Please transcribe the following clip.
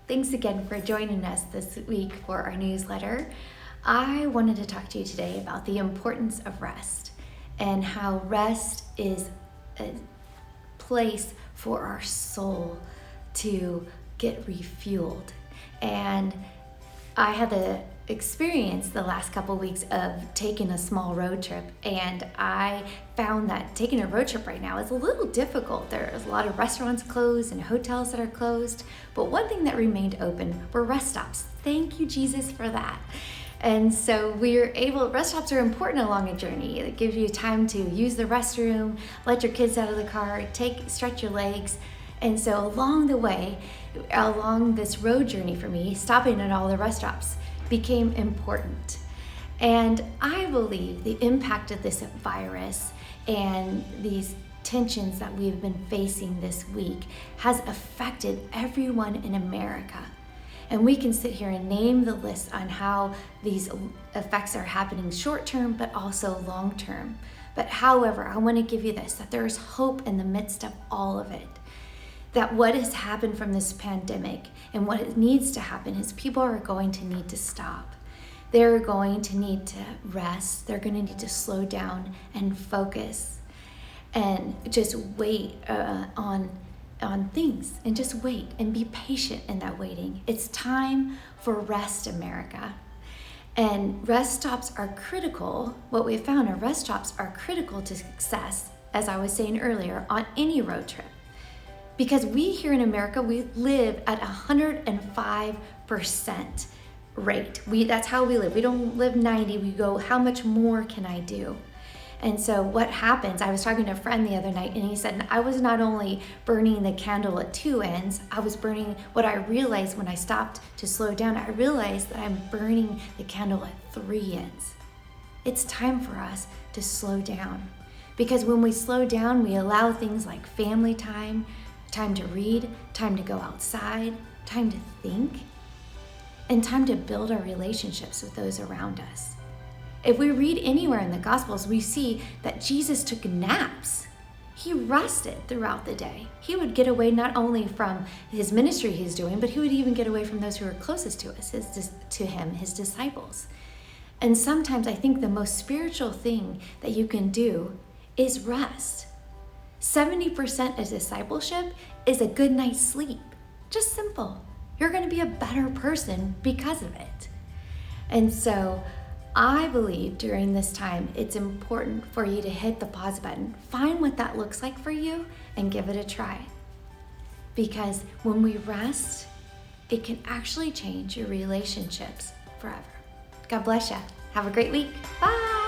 Thanks again for joining us this week for our newsletter. I wanted to talk to you today about the importance of rest and how rest is a place for our soul to get refueled. And I had the experience the last couple of weeks of taking a small road trip, and I found that taking a road trip right now is a little difficult. There's a lot of restaurants closed and hotels that are closed, but one thing that remained open were rest stops. Thank you, Jesus, for that. And so rest stops are important along a journey. It gives you time to use the restroom, let your kids out of the car, stretch your legs. And so along the way, along this road journey for me, stopping at all the rest stops became important. And I believe the impact of this virus and these tensions that we've been facing this week has affected everyone in America. And we can sit here and name the list on how these effects are happening short term, but also long term. But however, I want to give you this, that there is hope in the midst of all of it. That what has happened from this pandemic and what needs to happen is people are going to need to stop. They're going to need to rest. They're going to need to slow down and focus and just wait on things and just wait and be patient in that waiting. It's time for rest, America. And rest stops are critical. What we have found are rest stops are critical to success, as I was saying earlier, on any road trip. Because we here in America, we live at 105% rate. That's how we live. We don't live 90, we go, how much more can I do? And so what happens, I was talking to a friend the other night and he said, I was not only burning the candle at two ends, I was burning, what I realized when I stopped to slow down, I realized that I'm burning the candle at three ends. It's time for us to slow down. Because when we slow down, we allow things like family time to read, time to go outside, time to think, and time to build our relationships with those around us. If we read anywhere in the Gospels, we see that Jesus took naps. He rested throughout the day. He would get away not only from his ministry he's doing, but he would even get away from those who were closest to us, his disciples. And sometimes I think the most spiritual thing that you can do is rest. 70% of discipleship is a good night's sleep. Just simple. You're going to be a better person because of it. And so I believe during this time, it's important for you to hit the pause button. Find what that looks like for you and give it a try. Because when we rest, it can actually change your relationships forever. God bless you. Have a great week. Bye.